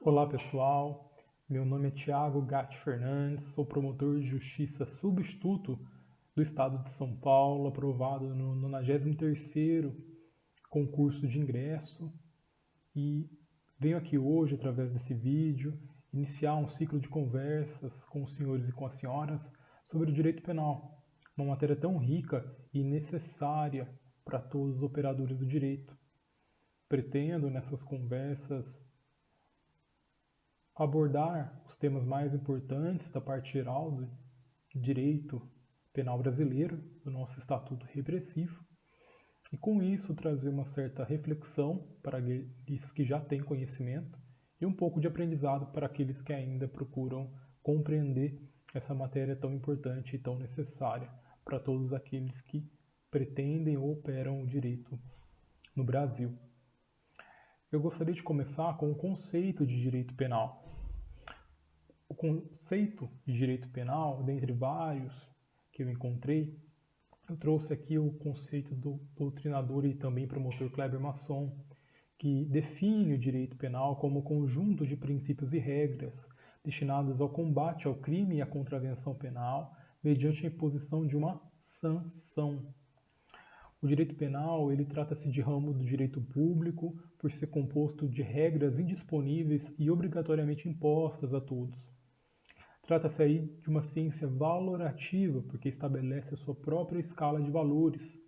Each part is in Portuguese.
Olá pessoal, meu nome é Thiago Gatti Fernandes, sou promotor de justiça substituto do Estado de São Paulo, aprovado no 93º concurso de ingresso e venho aqui hoje, através desse vídeo, iniciar um ciclo de conversas com os senhores e com as senhoras sobre o direito penal, uma matéria tão rica e necessária para todos os operadores do direito. Pretendo, nessas conversas, abordar os temas mais importantes da parte geral do direito penal brasileiro, do nosso estatuto repressivo, e com isso trazer uma certa reflexão para aqueles que já têm conhecimento e um pouco de aprendizado para aqueles que ainda procuram compreender essa matéria tão importante e tão necessária para todos aqueles que pretendem ou operam o direito no Brasil. Eu gostaria de começar com o conceito de direito penal. O conceito de direito penal, dentre vários que eu encontrei, eu trouxe aqui o conceito do doutrinador e também promotor Kleber Masson, que define o direito penal como conjunto de princípios e regras destinados ao combate ao crime e à contravenção penal mediante a imposição de uma sanção. O direito penal, ele trata-se de ramo do direito público por ser composto de regras indisponíveis e obrigatoriamente impostas a todos. Trata-se aí de uma ciência valorativa, porque estabelece a sua própria escala de valores.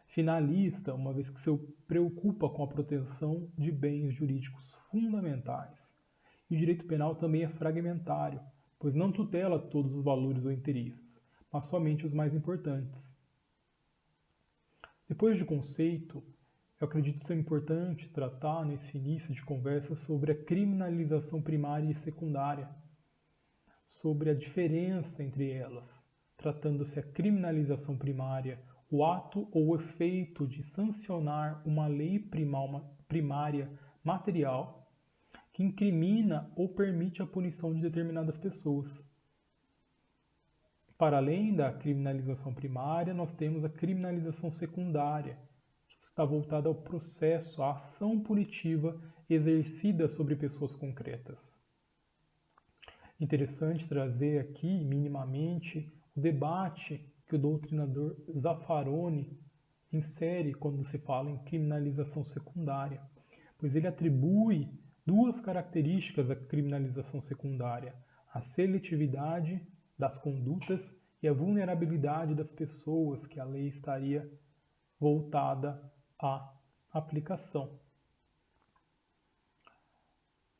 Finalista, uma vez que se preocupa com a proteção de bens jurídicos fundamentais. E o direito penal também é fragmentário, pois não tutela todos os valores ou interesses, mas somente os mais importantes. Depois de conceito, eu acredito ser importante tratar nesse início de conversa sobre a criminalização primária e secundária, sobre a diferença entre elas, tratando-se a criminalização primária, o ato ou o efeito de sancionar uma lei primária material que incrimina ou permite a punição de determinadas pessoas. Para além da criminalização primária, nós temos a criminalização secundária, que está voltada ao processo, à ação punitiva exercida sobre pessoas concretas. Interessante trazer aqui, minimamente, o debate que o doutrinador Zaffaroni insere quando se fala em criminalização secundária, pois ele atribui duas características à criminalização secundária: a seletividade das condutas e a vulnerabilidade das pessoas que a lei estaria voltada à aplicação.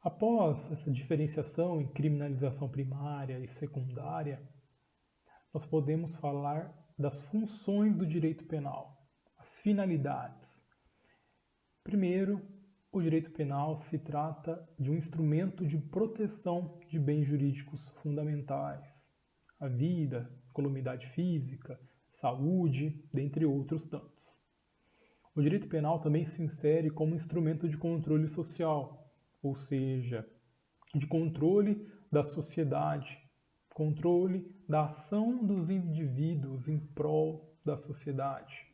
Após essa diferenciação em criminalização primária e secundária, nós podemos falar das funções do direito penal, as finalidades. Primeiro, o direito penal se trata de um instrumento de proteção de bens jurídicos fundamentais, a vida, incolumidade física, saúde, dentre outros tantos. O direito penal também se insere como instrumento de controle social, ou seja, de controle da sociedade, controle da ação dos indivíduos em prol da sociedade.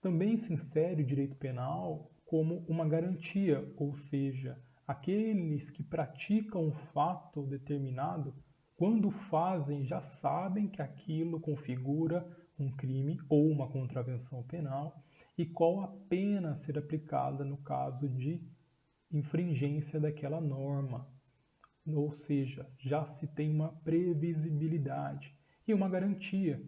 Também se insere o direito penal como uma garantia, ou seja, aqueles que praticam um fato determinado, quando fazem, já sabem que aquilo configura um crime ou uma contravenção penal e qual a pena a ser aplicada no caso de infringência daquela norma. Ou seja, já se tem uma previsibilidade e uma garantia,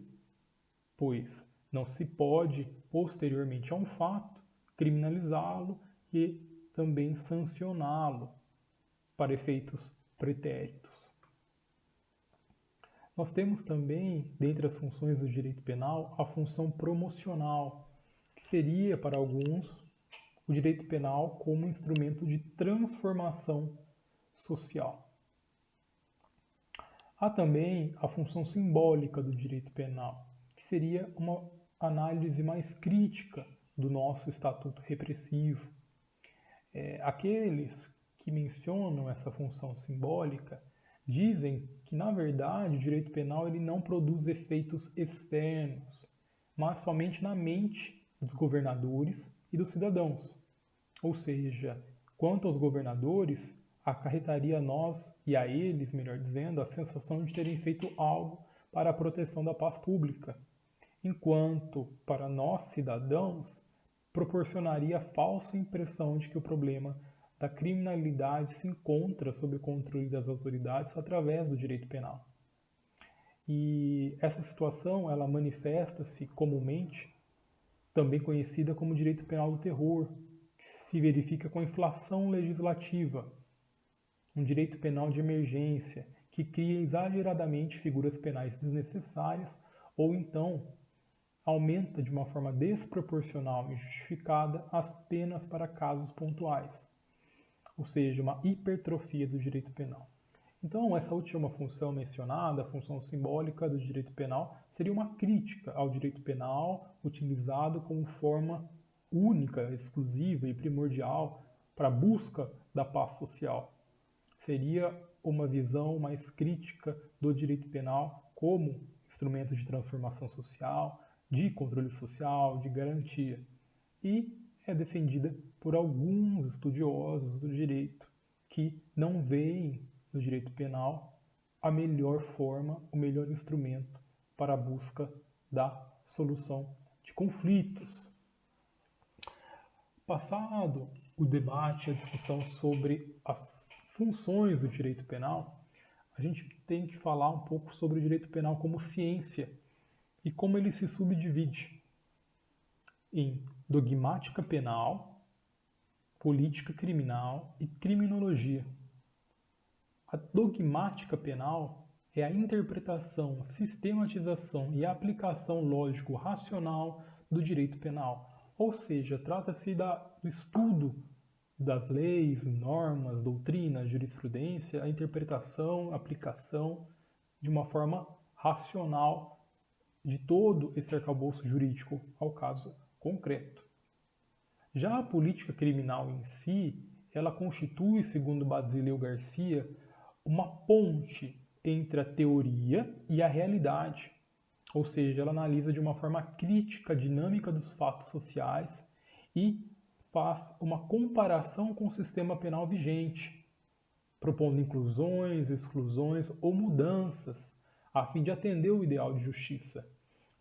pois não se pode, posteriormente a um fato, criminalizá-lo e também sancioná-lo para efeitos pretéritos. Nós temos também, dentre as funções do direito penal, a função promocional, que seria, para alguns, o direito penal como instrumento de transformação social. Há também a função simbólica do direito penal, que seria uma análise mais crítica do nosso estatuto repressivo. Aqueles que mencionam essa função simbólica dizem que, na verdade, o direito penal ele não produz efeitos externos, mas somente na mente dos governadores e dos cidadãos. Ou seja, quanto aos governadores, acarretaria a nós e a eles, melhor dizendo, a sensação de terem feito algo para a proteção da paz pública, enquanto, para nós cidadãos, proporcionaria a falsa impressão de que o problema da criminalidade se encontra sob o controle das autoridades através do direito penal. E essa situação, ela manifesta-se comumente, também conhecida como direito penal do terror, que se verifica com a inflação legislativa, um direito penal de emergência, que cria exageradamente figuras penais desnecessárias ou então aumenta de uma forma desproporcional e injustificada as penas para casos pontuais, ou seja, uma hipertrofia do direito penal. Então, essa última função mencionada, a função simbólica do direito penal, seria uma crítica ao direito penal utilizado como forma única, exclusiva e primordial para a busca da paz social. Seria uma visão mais crítica do direito penal como instrumento de transformação social, de controle social, de garantia. E é defendida por alguns estudiosos do direito que não veem no direito penal a melhor forma, o melhor instrumento para a busca da solução de conflitos. Passado o debate, a discussão sobre as funções do direito penal, a gente tem que falar um pouco sobre o direito penal como ciência e como ele se subdivide em dogmática penal, política criminal e criminologia. A dogmática penal é a interpretação, sistematização e aplicação lógico-racional do direito penal, ou seja, trata-se do estudo das leis, normas, doutrinas, jurisprudência, a interpretação, aplicação de uma forma racional de todo esse arcabouço jurídico ao caso concreto. Já a política criminal em si, ela constitui, segundo Basileu Garcia, uma ponte entre a teoria e a realidade, ou seja, ela analisa de uma forma crítica a dinâmica dos fatos sociais e faz uma comparação com o sistema penal vigente, propondo inclusões, exclusões ou mudanças, a fim de atender o ideal de justiça.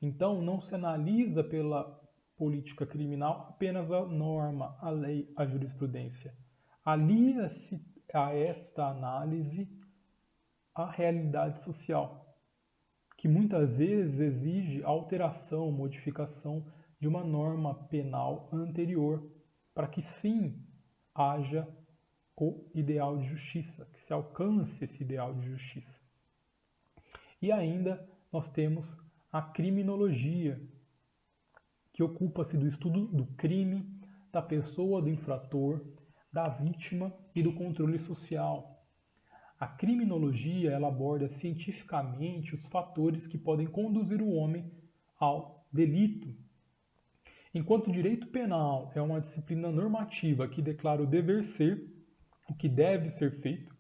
Então, não se analisa pela política criminal apenas a norma, a lei, a jurisprudência. Alia-se a esta análise a realidade social, que muitas vezes exige alteração, modificação de uma norma penal anterior, para que sim haja o ideal de justiça, que se alcance esse ideal de justiça. E ainda nós temos a criminologia, que ocupa-se do estudo do crime, da pessoa do infrator, da vítima e do controle social. A criminologia ela aborda cientificamente os fatores que podem conduzir o homem ao delito. Enquanto o direito penal é uma disciplina normativa que declara o dever ser, o que deve ser feito,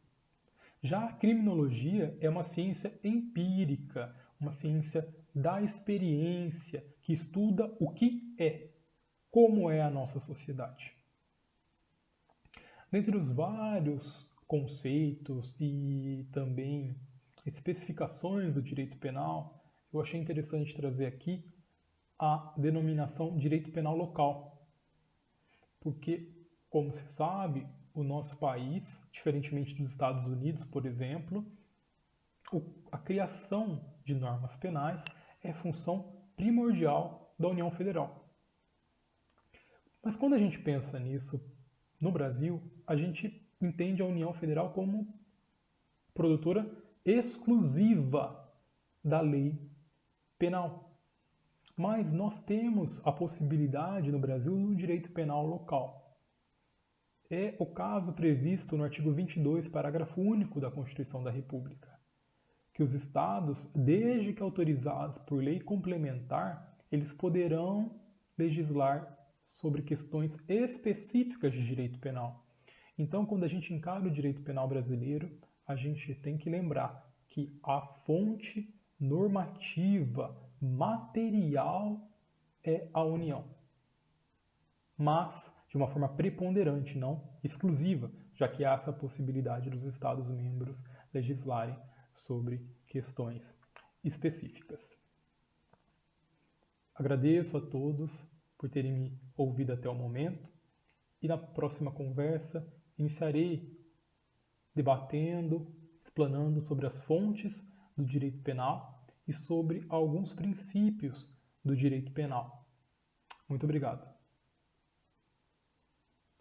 já a criminologia é uma ciência empírica, uma ciência da experiência, que estuda o que é, como é a nossa sociedade. Dentre os vários conceitos e também especificações do direito penal, eu achei interessante trazer aqui a denominação direito penal local. Porque, como se sabe, o nosso país, diferentemente dos Estados Unidos, por exemplo, a criação de normas penais é função primordial da União Federal. Mas quando a gente pensa nisso no Brasil, a gente entende a União Federal como produtora exclusiva da lei penal. Mas nós temos a possibilidade no Brasil do direito penal local. É o caso previsto no artigo 22, parágrafo único da Constituição da República, que os estados, desde que autorizados por lei complementar, eles poderão legislar sobre questões específicas de direito penal. Então, quando a gente encara o direito penal brasileiro, a gente tem que lembrar que a fonte normativa material é a União, mas de uma forma preponderante, não exclusiva, já que há essa possibilidade dos Estados-membros legislarem sobre questões específicas. Agradeço a todos por terem me ouvido até o momento e na próxima conversa iniciarei debatendo, explanando sobre as fontes do direito penal e sobre alguns princípios do direito penal. Muito obrigado.